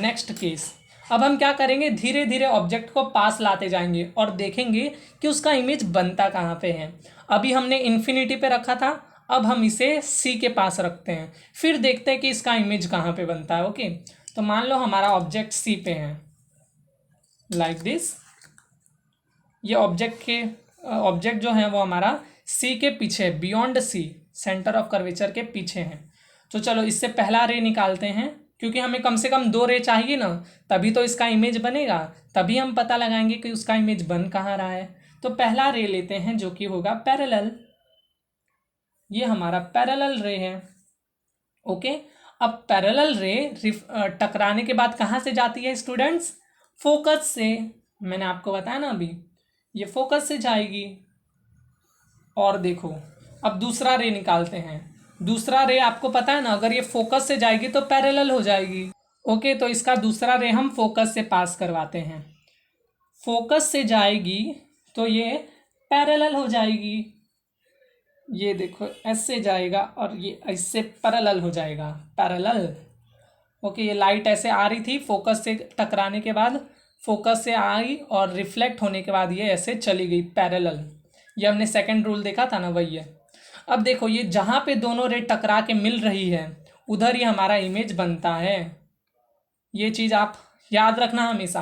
नेक्स्ट केस। अब हम क्या करेंगे? धीरे धीरे ऑब्जेक्ट को पास लाते जाएंगे और देखेंगे कि उसका इमेज बनता कहाँ पे है। अभी हमने इन्फिनिटी पे रखा था, अब हम इसे सी के पास रखते हैं, फिर देखते हैं कि इसका इमेज कहाँ पे बनता है। ओके, तो मान लो हमारा ऑब्जेक्ट सी पे है, लाइक दिस। ये ऑब्जेक्ट जो है वो हमारा सी के पीछे, beyond C, centre of curvature के पीछे है। तो चलो इससे पहला रे निकालते हैं, क्योंकि हमें कम से कम 2 रे चाहिए ना, तभी तो इसका इमेज बनेगा, तभी हम पता लगाएंगे कि उसका इमेज बन कहाँ रहा है। तो पहला रे लेते हैं जो कि होगा पैरेलल। ये हमारा पैरेलल रे है। ओके, अब पैरेलल रे टकराने के बाद कहाँ से जाती है स्टूडेंट्स? फोकस से। मैंने आपको बताया ना अभी, ये फोकस से जाएगी। और देखो अब दूसरा रे निकालते हैं। दूसरा रे आपको पता है ना, अगर ये फोकस से जाएगी तो पैरेलल हो जाएगी। ओके, तो इसका दूसरा रे हम फोकस से पास करवाते हैं। फोकस से जाएगी तो ये पैरेलल हो जाएगी। ये देखो ऐसे जाएगा और ये ऐसे पैरेलल हो जाएगा, पैरेलल। ओके, ये लाइट ऐसे आ रही थी, फोकस से टकराने के बाद फोकस से आई और रिफ्लेक्ट होने के बाद ये ऐसे चली गई, पैरेलल। ये हमने सेकंड रूल देखा था ना, वही है। अब देखो ये जहाँ पे दोनों रे टकरा के मिल रही है उधर ही हमारा इमेज बनता है। ये चीज़ आप याद रखना हमेशा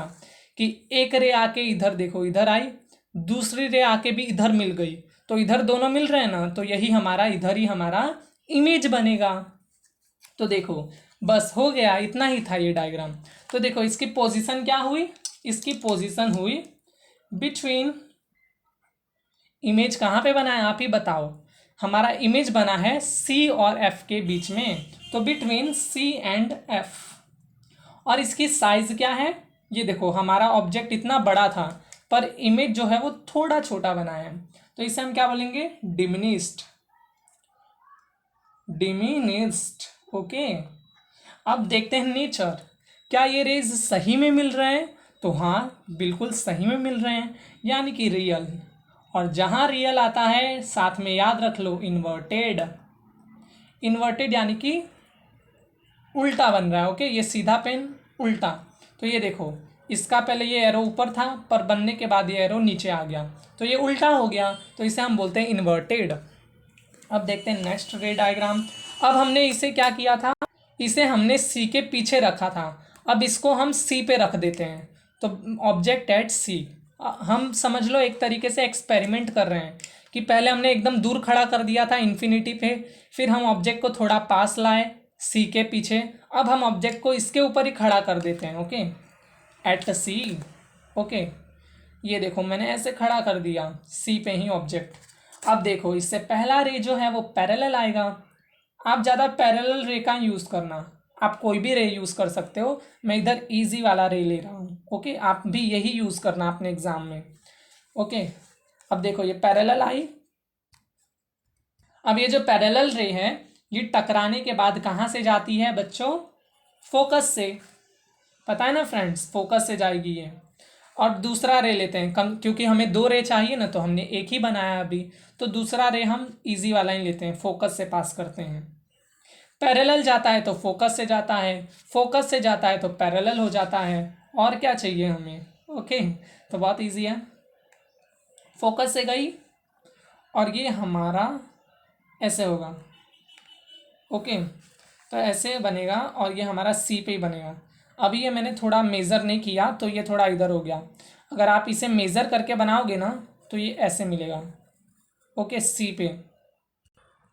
कि एक रे आके इधर देखो, इधर आई, दूसरी रे आके भी इधर मिल गई, तो इधर दोनों मिल रहे हैं ना, तो यही हमारा इधर ही हमारा इमेज बनेगा। तो देखो बस हो गया, इतना ही था ये डायग्राम। तो देखो इसकी पोजीशन क्या हुई? इसकी पोजीशन हुई बिटवीन, इमेज कहाँ पे बना है आप ही बताओ? हमारा इमेज बना है सी और एफ के बीच में, तो बिटवीन सी एंड एफ। और इसकी साइज क्या है? ये देखो हमारा ऑब्जेक्ट इतना बड़ा था पर इमेज जो है वो थोड़ा छोटा बना है, तो इसे हम क्या बोलेंगे? डिमिनिस्ड। डिमिनिस्ड। ओके, अब देखते हैं नेचर, क्या ये रेज सही में मिल रहे हैं? तो हाँ बिल्कुल सही में मिल रहे हैं, यानी कि रियल। और जहाँ रियल आता है साथ में याद रख लो इन्वर्टेड। इन्वर्टेड यानी कि उल्टा बन रहा है। ओके, ये सीधा पेन उल्टा। तो ये देखो इसका पहले ये एरो ऊपर था पर बनने के बाद ये एरो नीचे आ गया, तो ये उल्टा हो गया, तो इसे हम बोलते हैं इन्वर्टेड। अब देखते हैं नेक्स्ट रे डायग्राम। अब हमने इसे क्या किया था, इसे हमने सी के पीछे रखा था, अब इसको हम सी पे रख देते हैं, तो ऑब्जेक्ट एट सी। हम समझ लो एक तरीके से एक्सपेरिमेंट कर रहे हैं कि पहले हमने एकदम दूर खड़ा कर दिया था इन्फिनिटी पे, फिर हम ऑब्जेक्ट को थोड़ा पास लाए सी के पीछे, अब हम ऑब्जेक्ट को इसके ऊपर ही खड़ा कर देते हैं। ओके, एट सी। ओके, ये देखो मैंने ऐसे खड़ा कर दिया सी पे ही ऑब्जेक्ट। अब देखो इससे पहला रे जो है वो पैरेलल आएगा। आप ज़्यादा पैरेलल रे का यूज़ करना, आप कोई भी रे यूज़ कर सकते हो, मैं इधर इजी वाला रे ले रहा हूँ। ओके, आप भी यही यूज़ करना अपने एग्जाम में। ओके, अब देखो ये पैरेलल आई। अब ये जो पैरेलल रे है ये टकराने के बाद कहाँ से जाती है बच्चों, फोकस से। पता है ना फ्रेंड्स, फोकस से जाएगी ये। और दूसरा रे लेते हैं, कम क्योंकि हमें दो रे चाहिए ना, तो हमने एक ही बनाया अभी, तो दूसरा रे हम इजी वाला ही लेते हैं, फोकस से पास करते हैं। पैरेलल जाता है तो फोकस से जाता है, फोकस से जाता है तो पैरेलल हो जाता है, और क्या चाहिए हमें। ओके, तो बहुत इजी है। फोकस से गई और ये हमारा ऐसे होगा। ओके, तो ऐसे बनेगा और ये हमारा सी पे ही बनेगा। अभी ये मैंने थोड़ा मेज़र नहीं किया तो ये थोड़ा इधर हो गया, अगर आप इसे मेज़र करके बनाओगे ना तो ये ऐसे मिलेगा। ओके, सी पे।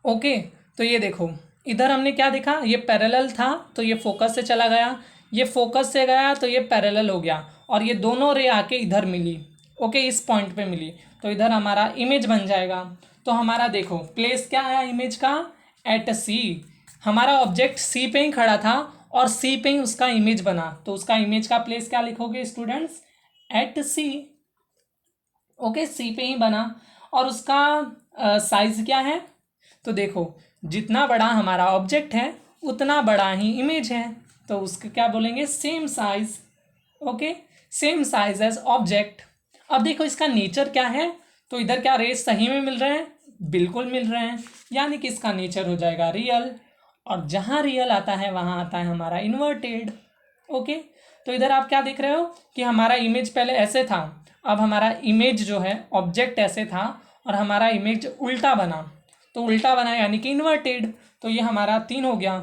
ओके, तो ये देखो इधर हमने क्या देखा, ये पैरेलल था तो ये फोकस से चला गया, ये फोकस से गया तो ये पैरेलल हो गया, और ये दोनों रे आके इधर मिली। ओके, इस पॉइंट पे मिली, तो इधर हमारा इमेज बन जाएगा। तो हमारा देखो प्लेस क्या आया इमेज का, एट सी। हमारा ऑब्जेक्ट सी पे ही खड़ा था और सी पे ही उसका इमेज बना, तो उसका इमेज का प्लेस क्या लिखोगे स्टूडेंट्स, एट सी। ओके, सी पे ही बना, और उसका साइज क्या है, तो देखो जितना बड़ा हमारा ऑब्जेक्ट है उतना बड़ा ही इमेज है, तो उसके क्या बोलेंगे, same size. Okay, same size as object. अब देखो इसका नेचर क्या है, तो इधर क्या रेस सही में मिल रहे हैं, बिल्कुल मिल रहे हैं, यानी कि इसका नेचर हो जाएगा रियल, और जहाँ रियल आता है वहाँ आता है हमारा इन्वर्टेड। ओके, तो इधर आप क्या देख रहे हो कि हमारा इमेज पहले ऐसे था, अब हमारा इमेज जो है ऑब्जेक्ट ऐसे था और हमारा इमेज उल्टा बना, तो उल्टा बना यानी कि इन्वर्टेड, तो ये हमारा 3 हो गया।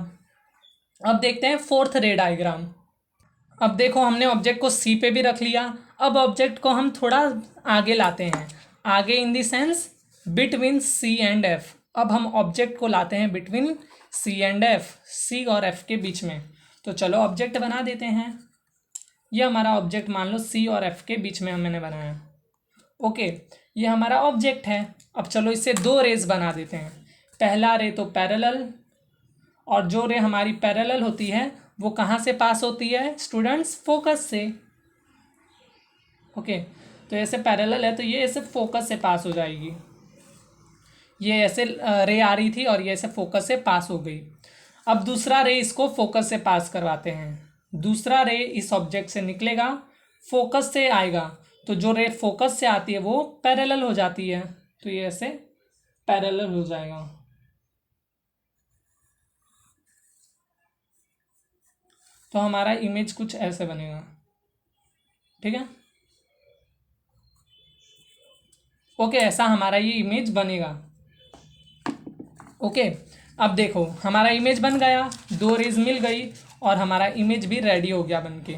अब देखते हैं फोर्थ रे डायग्राम। अब देखो हमने ऑब्जेक्ट को सी पे भी रख लिया, अब ऑब्जेक्ट को हम थोड़ा आगे लाते हैं, आगे in the sense between C and F. अब हम ऑब्जेक्ट को लाते हैं between C and F, C और एफ के बीच में, तो चलो ऑब्जेक्ट बना देते हैं। ये हमारा ऑब्जेक्ट मान लो सी और एफ के बीच में मैंने बनाया। ओके, ये हमारा ऑब्जेक्ट है। अब चलो इससे दो रेज बना देते हैं, पहला रे तो पैरेलल, और जो रे हमारी पैरेलल होती है वो कहाँ से पास होती है स्टूडेंट्स, फोकस से। ओके, तो ऐसे पैरेलल है तो ये ऐसे फोकस से पास हो जाएगी, ये ऐसे रे आ रही थी और ये ऐसे फोकस से पास हो गई। अब दूसरा रे इसको फोकस से पास करवाते हैं, दूसरा रे इस ऑब्जेक्ट से निकलेगा, फोकस से आएगा, तो जो रे फोकस से आती है वो पैरेलल हो जाती है, तो ये ऐसे पैरेलल हो जाएगा। तो हमारा इमेज कुछ ऐसे बनेगा। ठीक है, ओके, ऐसा हमारा ये इमेज बनेगा। ओके, अब देखो हमारा इमेज बन गया, दो रेज मिल गई और हमारा इमेज भी रेडी हो गया बनके।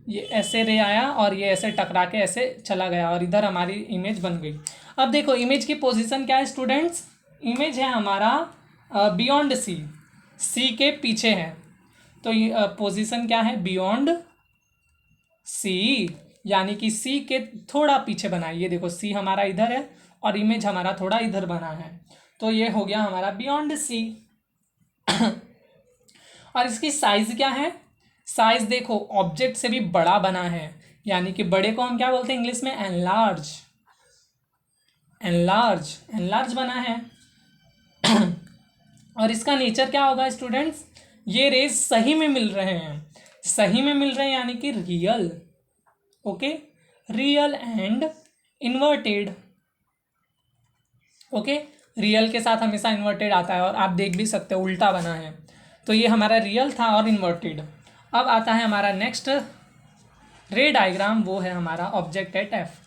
ये ऐसे रे आया और ये ऐसे टकरा के ऐसे चला गया और इधर हमारी इमेज बन गई। अब देखो इमेज की पोजीशन क्या है स्टूडेंट्स, इमेज है हमारा बियॉन्ड सी, सी के पीछे है, तो ये पोजीशन क्या है, बियॉन्ड सी, यानी कि सी के थोड़ा पीछे बना है। ये देखो सी हमारा इधर है और इमेज हमारा थोड़ा इधर बना है, तो ये हो गया हमारा बियॉन्ड सी। और इसकी साइज क्या है, साइज देखो ऑब्जेक्ट से भी बड़ा बना है, यानी कि बड़े को हम क्या बोलते हैं इंग्लिश में, एनलार्ज, एनलार्ज, एनलार्ज बना है। और इसका नेचर क्या होगा स्टूडेंट्स, ये रेज सही में मिल रहे हैं, सही में मिल रहे हैं यानी कि real. Okay, real and inverted. Okay, real के साथ हमेशा इन्वर्टेड आता है और आप देख भी सकते हो उल्टा बना है, तो ये हमारा रियल था और इन्वर्टेड। अब आता है हमारा नेक्स्ट रे डायग्राम, वो है हमारा ऑब्जेक्ट एट एफ।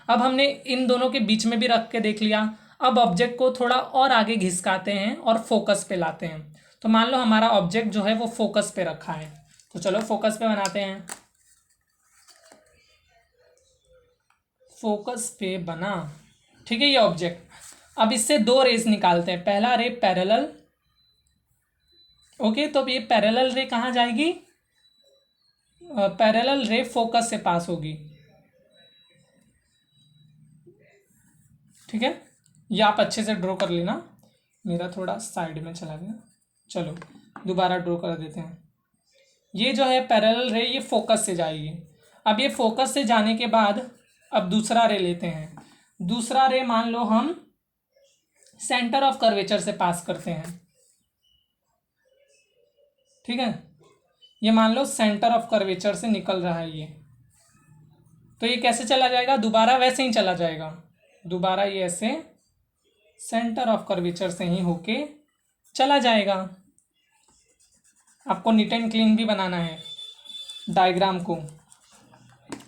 अब हमने इन दोनों के बीच में भी रख के देख लिया, अब ऑब्जेक्ट को थोड़ा और आगे घिसकाते हैं और फोकस पे लाते हैं। तो मान लो हमारा ऑब्जेक्ट जो है वो फोकस पे रखा है, तो चलो फोकस पे बनाते हैं। फोकस पे बना, ठीक है ये ऑब्जेक्ट। अब इससे दो रेज निकालते हैं, पहला रे पैरेलल, ओके। तो अब ये पैरेलल रे कहाँ जाएगी, पैरेलल रे फोकस से पास होगी, ठीक है। ये आप अच्छे से ड्रॉ कर लेना, मेरा थोड़ा साइड में चला गया, चलो दोबारा ड्रॉ कर देते हैं। ये जो है पैरेलल रे ये फोकस से जाएगी। अब ये फोकस से जाने के बाद अब दूसरा रे लेते हैं। दूसरा रे मान लो हम सेंटर ऑफ कर्वेचर से पास करते हैं, ठीक है। ये मान लो सेंटर ऑफ कर्वेचर से निकल रहा है ये, तो ये कैसे चला जाएगा, दोबारा वैसे ही चला जाएगा, दोबारा ये ऐसे सेंटर ऑफ कर्वेचर से ही होके चला जाएगा। आपको नीट एंड क्लीन भी बनाना है डायग्राम को,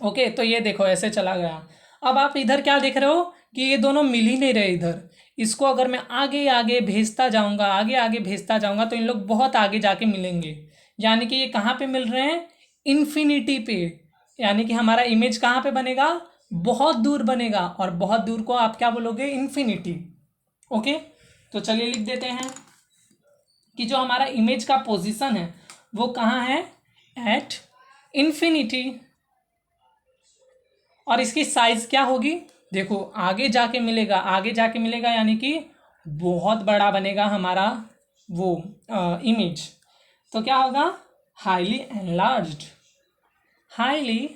ओके। तो ये देखो ऐसे चला गया। अब आप इधर क्या देख रहे हो कि ये दोनों मिल ही नहीं रहे इधर। इसको अगर मैं आगे आगे भेजता जाऊंगा, आगे आगे भेजता जाऊंगा, तो इन लोग बहुत आगे जाके मिलेंगे। यानी कि ये कहाँ पे मिल रहे हैं, इन्फिनिटी पे। यानी कि हमारा इमेज कहाँ पे बनेगा, बहुत दूर बनेगा, और बहुत दूर को आप क्या बोलोगे, इन्फिनिटी, ओके। तो चलिए लिख देते हैं कि जो हमारा इमेज का पोजीशन है वो कहाँ है, एट इन्फिनिटी। और इसकी साइज क्या होगी, देखो आगे जाके मिलेगा, आगे जाके मिलेगा, यानी कि बहुत बड़ा बनेगा हमारा वो इमेज। तो क्या होगा, highly enlarged, highly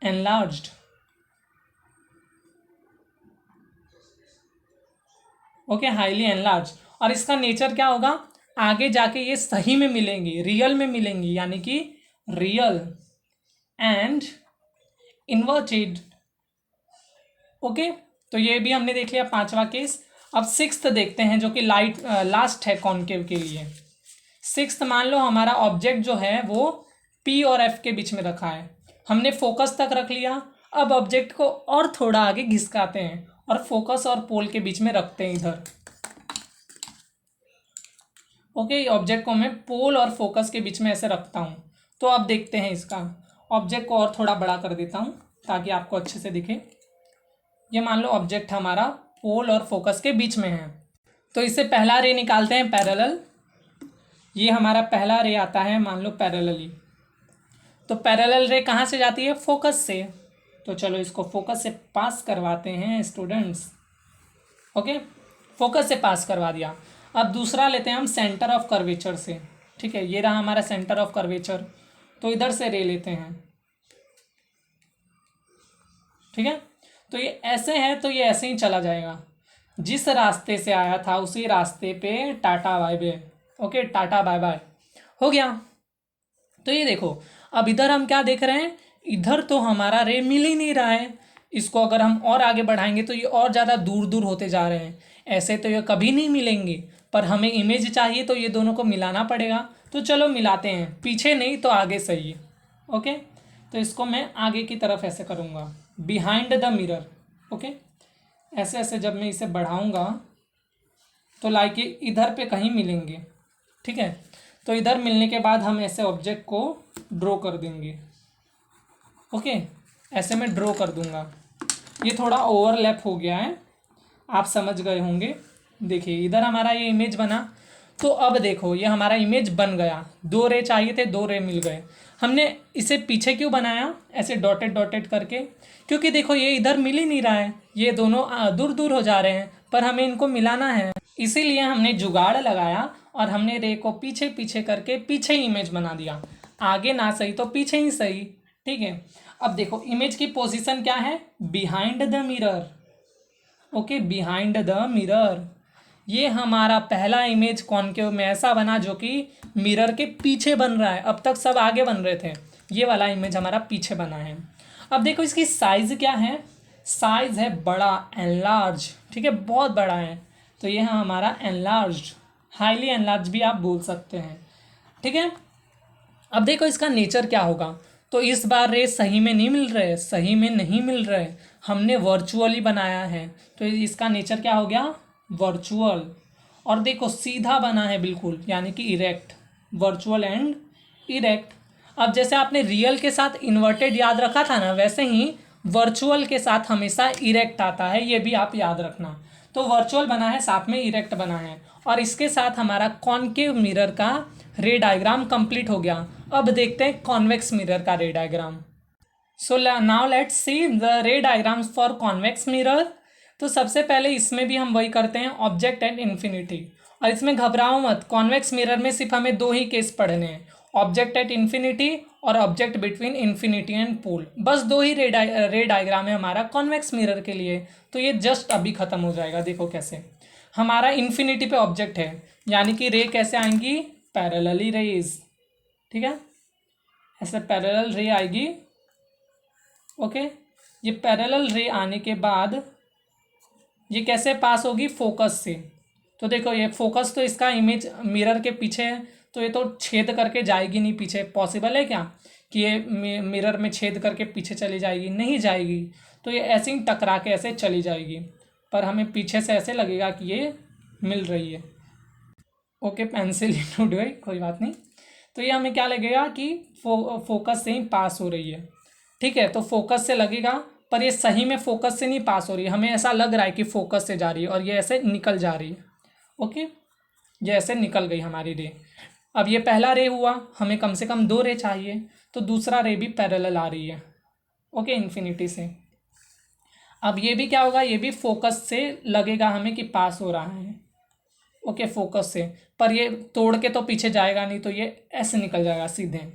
enlarged, okay, highly enlarge. और इसका नेचर क्या होगा, आगे जाके ये सही में मिलेंगी, रियल में मिलेंगी, यानी कि रियल एंड इन्वर्टेड, ओके। तो ये भी हमने देख लिया पांचवा केस। अब सिक्स्थ देखते हैं जो कि लास्ट है कॉनकेव के लिए। सिक्स्थ मान लो हमारा ऑब्जेक्ट जो है वो पी और एफ के बीच में रखा है, हमने फोकस तक रख लिया। अब ऑब्जेक्ट को और थोड़ा आगे घिसकाते हैं और फोकस और पोल के बीच में रखते हैं इधर, ओके। ऑब्जेक्ट को मैं पोल और फोकस के बीच में ऐसे रखता हूँ। तो अब देखते हैं इसका, ऑब्जेक्ट को और थोड़ा बड़ा कर देता हूँ ताकि आपको अच्छे से दिखे। ये मान लो ऑब्जेक्ट हमारा पोल और फोकस के बीच में है, तो इससे पहला रे निकालते हैं पैरेलल। ये हमारा पहला रे आता है मान लो पैरेलली, तो पैरेलल रे कहाँ से जाती है, फोकस से। तो चलो इसको फोकस से पास करवाते हैं स्टूडेंट्स, ओके। फोकस से पास करवा दिया। अब दूसरा लेते हैं हम सेंटर ऑफ कर्वेचर से, ठीक है। ये रहा हमारा सेंटर ऑफ कर्वेचर, तो इधर से रे लेते हैं, ठीक है। तो ये ऐसे है, तो ये ऐसे ही चला जाएगा, जिस रास्ते से आया था उसी रास्ते पे tata bye bye, okay, tata bye bye हो गया। तो ये देखो अब इधर हम क्या देख रहे हैं, इधर तो हमारा रे मिल ही नहीं रहा है। इसको अगर हम और आगे बढ़ाएंगे तो ये और ज़्यादा दूर दूर होते जा रहे हैं, ऐसे तो ये कभी नहीं मिलेंगे। पर हमें इमेज चाहिए तो ये दोनों को मिलाना पड़ेगा। तो चलो मिलाते हैं, पीछे नहीं तो आगे सही है, ओके। तो इसको मैं आगे की तरफ ऐसे करूँगा, बिहाइंड द मिरर, ओके। ऐसे ऐसे जब मैं इसे बढ़ाऊँगा तो लाइक ये इधर पे कहीं मिलेंगे, ठीक है। तो इधर मिलने के बाद हम ऐसे ऑब्जेक्ट को ड्रॉ कर देंगे, ओके। ऐसे मैं ड्रॉ कर दूंगा। ये थोड़ा ओवरलैप हो गया है, आप समझ गए होंगे। देखिए इधर हमारा ये इमेज बना, तो अब देखो ये हमारा इमेज बन गया। दो रे चाहिए थे, दो रे मिल गए। हमने इसे पीछे क्यों बनाया ऐसे डॉटेड डॉटेड करके, क्योंकि देखो ये इधर मिल ही नहीं रहा है, ये दोनों दूर दूर हो जा रहे हैं, पर हमें इनको मिलाना है। इसीलिए हमने जुगाड़ लगाया और हमने रे को पीछे पीछे करके पीछे ही इमेज बना दिया, आगे ना सही तो पीछे ही सही, ठीक है। अब देखो इमेज की पोजीशन क्या है, behind the mirror, okay, behind the mirror. ये हमारा पहला इमेज कॉनकेव में ऐसा बना जो कि मिरर के पीछे बन रहा है। अब तक सब आगे बन रहे थे, ये वाला इमेज हमारा पीछे बना है। अब देखो इसकी साइज क्या है, साइज है बड़ा, एनलार्ज, ठीक है, बहुत बड़ा है। तो ये है हमारा एनलार्ज, हाईली एनलार्ज भी आप बोल सकते हैं, ठीक है। अब देखो इसका नेचर क्या होगा, तो इस बार रे सही में नहीं मिल रहे, सही में नहीं मिल रहे, हमने वर्चुअली बनाया है, तो इसका नेचर क्या हो गया, वर्चुअल। और देखो सीधा बना है बिल्कुल, यानी कि इरेक्ट, वर्चुअल एंड इरेक्ट। अब जैसे आपने रियल के साथ इन्वर्टेड याद रखा था ना, वैसे ही वर्चुअल के साथ हमेशा इरेक्ट आता है, ये भी आप याद रखना। तो वर्चुअल बना है, साथ में इरेक्ट बना है, और इसके साथ हमारा कॉनकेव मिरर का रे डायग्राम कंप्लीट हो गया। अब देखते हैं कॉन्वेक्स मिरर का रे diagram. So now let's see the रे डायग्राम्स फॉर कॉन्वेक्स मिरर। तो सबसे पहले इसमें भी हम वही करते हैं, ऑब्जेक्ट एट इन्फिनिटी। और इसमें घबराओ मत, कॉन्वेक्स मिरर में सिर्फ हमें दो ही केस पढ़ने हैं, ऑब्जेक्ट एट इन्फिनिटी और object between infinity and pole. बस दो ही रे डायग्राम है हमारा कॉन्वेक्स मिरर के लिए। तो ये जस्ट अभी खत्म हो जाएगा। देखो कैसे, हमारा इन्फिनिटी पे ऑब्जेक्ट है, यानी कि रे कैसे आएंगी, पैरेलली रेज, ठीक है, ऐसे पैरेलल रे आएगी। ओके, ये पैरेलल रे आने के बाद ये कैसे पास होगी, फोकस से। तो देखो ये फोकस तो इसका इमेज मिरर के पीछे है, तो ये तो छेद करके जाएगी नहीं पीछे। पॉसिबल है क्या कि ये मिरर में छेद करके पीछे चली जाएगी, नहीं जाएगी। तो ये ऐसे ही टकरा के ऐसे चली जाएगी, पर हमें पीछे से ऐसे लगेगा कि ये मिल रही है। ओके, पेंसिल इंक्लूड हुई, कोई बात नहीं। तो ये हमें क्या लगेगा कि फोकस से ही पास हो रही है, ठीक है। तो फोकस से लगेगा, पर ये सही में फोकस से नहीं पास हो रही है, हमें ऐसा लग रहा है कि फोकस से जा रही है, और ये ऐसे निकल जा रही है। ओके, ये ऐसे निकल गई हमारी रे। अब ये पहला रे हुआ, हमें कम से कम दो रे चाहिए, तो दूसरा रे भी पैरेलल आ रही है, ओके, इन्फिनिटी से। अब ये भी क्या होगा, ये भी फोकस से लगेगा हमें कि पास हो रहा है, ओके, फोकस से। पर ये तोड़ के तो पीछे जाएगा नहीं, तो ये ऐसे निकल जाएगा, सीधे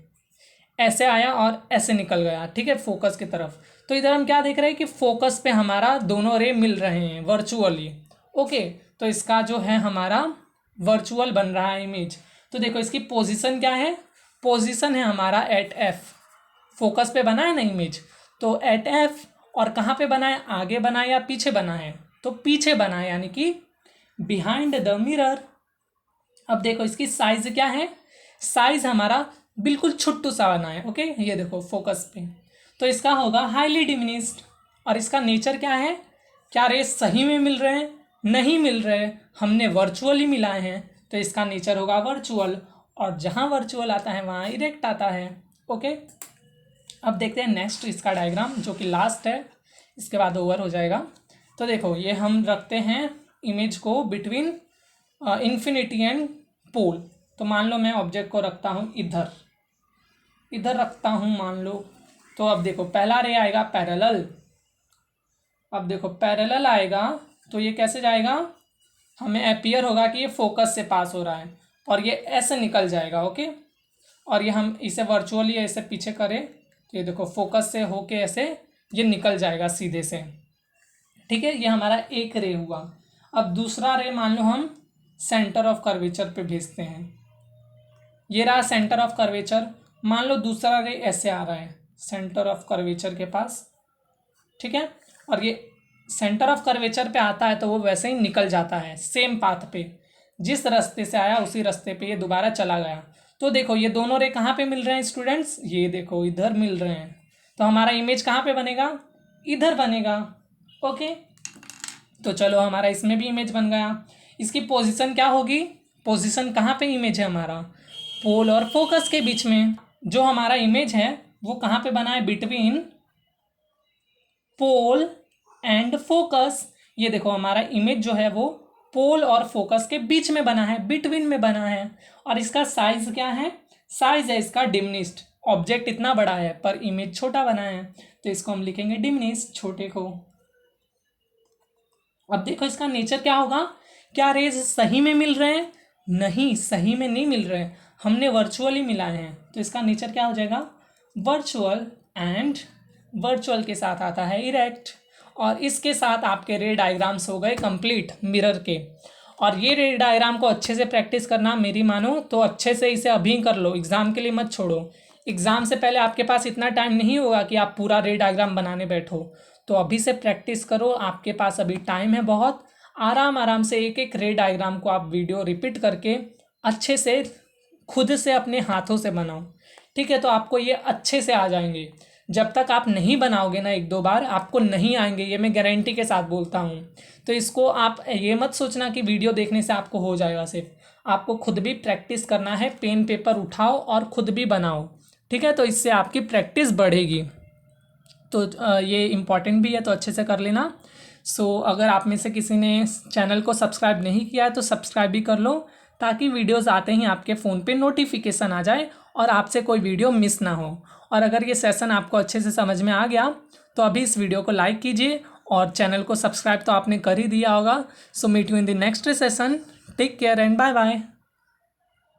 ऐसे आया और ऐसे निकल गया, ठीक है, फोकस की तरफ। तो इधर हम क्या देख रहे हैं कि फोकस पे हमारा दोनों रे मिल रहे हैं वर्चुअली, ओके। तो इसका जो है हमारा वर्चुअल बन रहा है इमेज। तो देखो इसकी पोजीशन क्या है, पोजीशन है हमारा एट एफ, फोकस पे बना है ना इमेज, तो एट एफ। और कहाँ पे बना है, आगे बना है या पीछे बना है, तो पीछे बना है, यानी कि बिहाइंड द मिरर। अब देखो इसकी साइज क्या है, साइज हमारा बिल्कुल छुट्टू सा बना है, ओके, ये देखो फोकस पे। तो इसका होगा हाईली डिमिनिस्ड। और इसका नेचर क्या है, क्या रेस सही में मिल रहे हैं, नहीं मिल रहे, हमने वर्चुअली मिलाए हैं, तो इसका नेचर होगा वर्चुअल। और जहाँ वर्चुअल आता है वहाँ इरेक्ट आता है, ओके। अब देखते हैं नेक्स्ट इसका डायग्राम, जो कि लास्ट है, इसके बाद ओवर हो जाएगा। तो देखो ये हम रखते हैं इमेज को बिटवीन इन्फिनिटी एंड पोल। तो मान लो मैं ऑब्जेक्ट को रखता हूँ इधर, इधर रखता हूँ मान लो। तो अब देखो पहला रे आएगा पैरेलल, अब देखो पैरेलल आएगा, तो ये कैसे जाएगा, हमें अपीयर होगा कि ये फोकस से पास हो रहा है, और ये ऐसे निकल जाएगा, ओके। और ये हम इसे वर्चुअली ऐसे पीछे करें, तो ये देखो फोकस से होके ऐसे ये निकल जाएगा सीधे से, ठीक है। ये हमारा एक रे हुआ। अब दूसरा रे मान लो हम सेंटर ऑफ कर्वेचर पे भेजते हैं, ये रहा सेंटर ऑफ कर्वेचर। मान लो दूसरा रे ऐसे आ रहा है सेंटर ऑफ कर्वेचर के पास, ठीक है। और ये सेंटर ऑफ कर्वेचर पे आता है, तो वो वैसे ही निकल जाता है सेम पाथ पे, जिस रास्ते से आया उसी रास्ते पे ये दोबारा चला गया। तो देखो ये दोनों रे कहाँ पे मिल रहे हैं स्टूडेंट्स, ये देखो इधर मिल रहे हैं। तो हमारा इमेज कहाँ पे बनेगा, इधर बनेगा, ओके। तो चलो हमारा इसमें भी इमेज बन गया। इसकी पोजीशन क्या होगी, पोजीशन कहाँ पे इमेज है हमारा, पोल और फोकस के बीच में। जो हमारा इमेज है वो कहाँ पे बना है, बिटवीन पोल एंड फोकस। ये देखो हमारा इमेज जो है वो पोल और फोकस के बीच में बना है, बिटवीन में बना है। और इसका साइज क्या है, साइज है इसका डिमिनिस्ड। ऑब्जेक्ट इतना बड़ा है पर इमेज छोटा बना है, तो इसको हम लिखेंगे डिमिनिस्ड, छोटे को। अब देखो इसका नेचर क्या होगा, क्या रेज सही में मिल रहे हैं, नहीं, सही में नहीं मिल रहे हैं, हमने वर्चुअली मिलाए हैं, तो इसका नेचर क्या हो जाएगा, वर्चुअल। एंड वर्चुअल के साथ आता है इरेक्ट। और इसके साथ आपके रे डायग्राम्स हो गए कंप्लीट मिरर के। और ये रे डायग्राम को अच्छे से प्रैक्टिस करना, मेरी मानो तो अच्छे से इसे अभी कर लो, एग्जाम के लिए मत छोड़ो। एग्जाम से पहले आपके पास इतना टाइम नहीं होगा कि आप पूरा रे डायग्राम बनाने बैठो, तो अभी से प्रैक्टिस करो, आपके पास अभी टाइम है बहुत। आराम आराम से एक एक रे डायग्राम को आप वीडियो रिपीट करके अच्छे से खुद से अपने हाथों से बनाओ, ठीक है, तो आपको ये अच्छे से आ जाएंगे। जब तक आप नहीं बनाओगे ना एक दो बार, आपको नहीं आएंगे, ये मैं गारंटी के साथ बोलता हूँ। तो इसको आप ये मत सोचना कि वीडियो देखने से आपको हो जाएगा, सिर्फ आपको खुद भी प्रैक्टिस करना है। पेन पेपर उठाओ और खुद भी बनाओ, ठीक है, तो इससे आपकी प्रैक्टिस बढ़ेगी। तो ये इम्पॉर्टेंट भी है, तो अच्छे से कर लेना। सो अगर आप में से किसी ने चैनल को सब्सक्राइब नहीं किया है तो सब्सक्राइब भी कर लो, ताकि वीडियोस आते ही आपके फ़ोन पे नोटिफिकेशन आ जाए और आपसे कोई वीडियो मिस ना हो। और अगर ये सेशन आपको अच्छे से समझ में आ गया तो अभी इस वीडियो को लाइक कीजिए और चैनल को सब्सक्राइब तो आपने कर ही दिया होगा। So meet you in the next session. Take care and bye bye.